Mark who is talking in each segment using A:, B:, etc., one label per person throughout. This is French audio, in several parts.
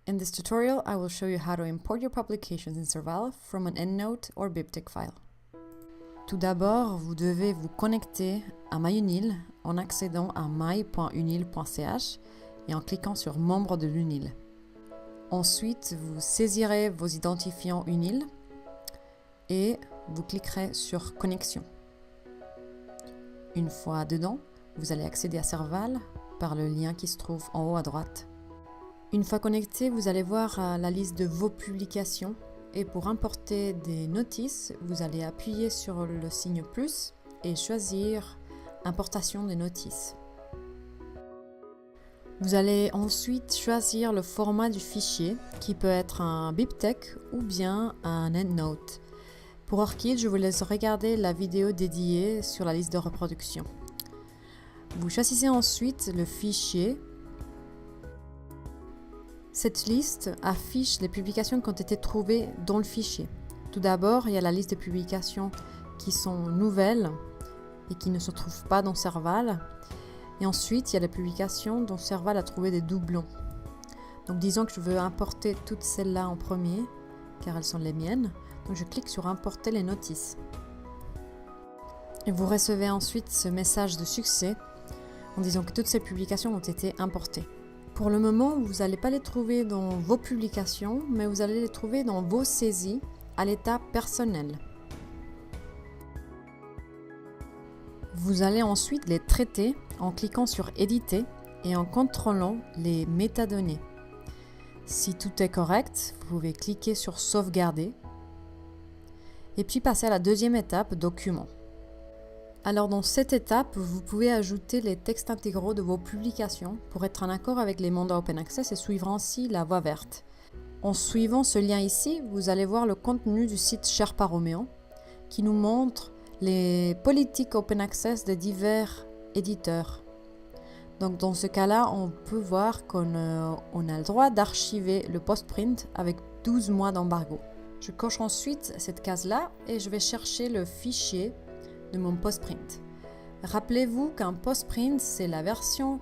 A: In this tutorial, I will show you how to import your publications in Serval from an EndNote or BibTeX file. Tout d'abord, vous devez vous connecter à MyUnil en accédant à my.unil.ch et en cliquant sur Membre de l'UNIL. Ensuite, vous saisirez vos identifiants UNIL et vous cliquerez sur Connexion. Une fois dedans, vous allez accéder à Serval par le lien qui se trouve en haut à droite. Une fois connecté, vous allez voir la liste de vos publications et pour importer des notices, vous allez appuyer sur le signe plus et choisir Importation des notices. Vous allez ensuite choisir le format du fichier qui peut être un BibTeX ou bien un EndNote. Pour Orchid, je vous laisse regarder la vidéo dédiée sur la liste de reproduction. Vous choisissez ensuite le fichier. Cette liste affiche les publications qui ont été trouvées dans le fichier. Tout d'abord, il y a la liste des publications qui sont nouvelles et qui ne se trouvent pas dans Serval. Et ensuite, il y a les publications dont Serval a trouvé des doublons. Donc disons que je veux importer toutes celles-là en premier, car elles sont les miennes. Donc je clique sur Importer les notices. Et vous recevez ensuite ce message de succès en disant que toutes ces publications ont été importées. Pour le moment, vous n'allez pas les trouver dans vos publications, mais vous allez les trouver dans vos saisies à l'état personnel. Vous allez ensuite les traiter en cliquant sur Éditer et en contrôlant les métadonnées. Si tout est correct, vous pouvez cliquer sur Sauvegarder et puis passer à la deuxième étape, Document. Alors dans cette étape, vous pouvez ajouter les textes intégraux de vos publications pour être en accord avec les mandats Open Access et suivre ainsi la voie verte. En suivant ce lien ici, vous allez voir le contenu du site Sherpa Roméo qui nous montre les politiques Open Access des divers éditeurs. Donc dans ce cas-là, on peut voir qu'on a le droit d'archiver le post-print avec 12 mois d'embargo. Je coche ensuite cette case-là et je vais chercher le fichier de mon post-print. Rappelez-vous qu'un post-print, c'est la version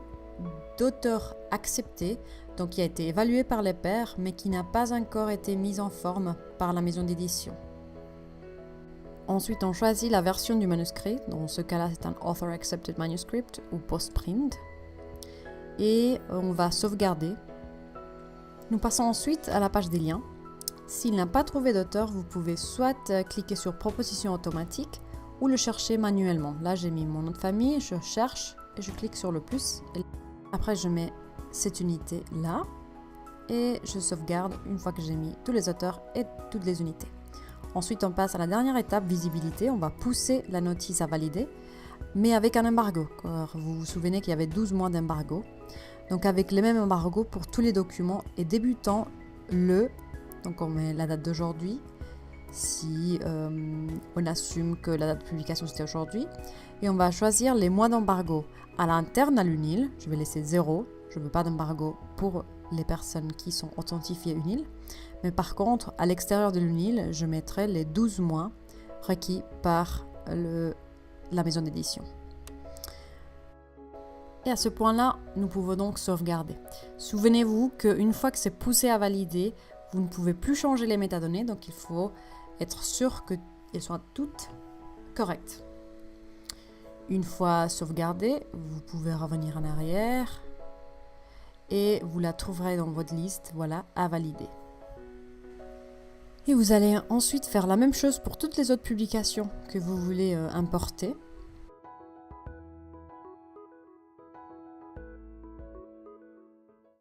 A: d'auteur acceptée, donc qui a été évaluée par les pairs, mais qui n'a pas encore été mise en forme par la maison d'édition. Ensuite, on choisit la version du manuscrit. Dans ce cas-là, c'est un Author Accepted Manuscript ou post-print. Et on va sauvegarder. Nous passons ensuite à la page des liens. S'il n'a pas trouvé d'auteur, vous pouvez soit cliquer sur Proposition automatique ou le chercher manuellement. Là, j'ai mis mon nom de famille, je cherche et je clique sur le plus. Après, je mets cette unité là et je sauvegarde une fois que j'ai mis tous les auteurs et toutes les unités. Ensuite, on passe à la dernière étape, visibilité. On va pousser la notice à valider, mais avec un embargo. Car vous vous souvenez qu'il y avait 12 mois d'embargo. Donc avec le même embargo pour tous les documents et débutant donc on met la date d'aujourd'hui, si on assume que la date de publication c'était aujourd'hui, et on va choisir les mois d'embargo. À l'interne à l'UNIL, je vais laisser 0, je ne veux pas d'embargo pour les personnes qui sont authentifiées UNIL, mais par contre à l'extérieur de l'UNIL, je mettrai les 12 mois requis par la maison d'édition. Et à ce point-là, nous pouvons donc sauvegarder. Souvenez-vous qu'une fois que c'est poussé à valider, vous ne pouvez plus changer les métadonnées, donc il faut être sûr qu'elles soient toutes correctes. Une fois sauvegardée, vous pouvez revenir en arrière et vous la trouverez dans votre liste, voilà, à valider. Et vous allez ensuite faire la même chose pour toutes les autres publications que vous voulez importer.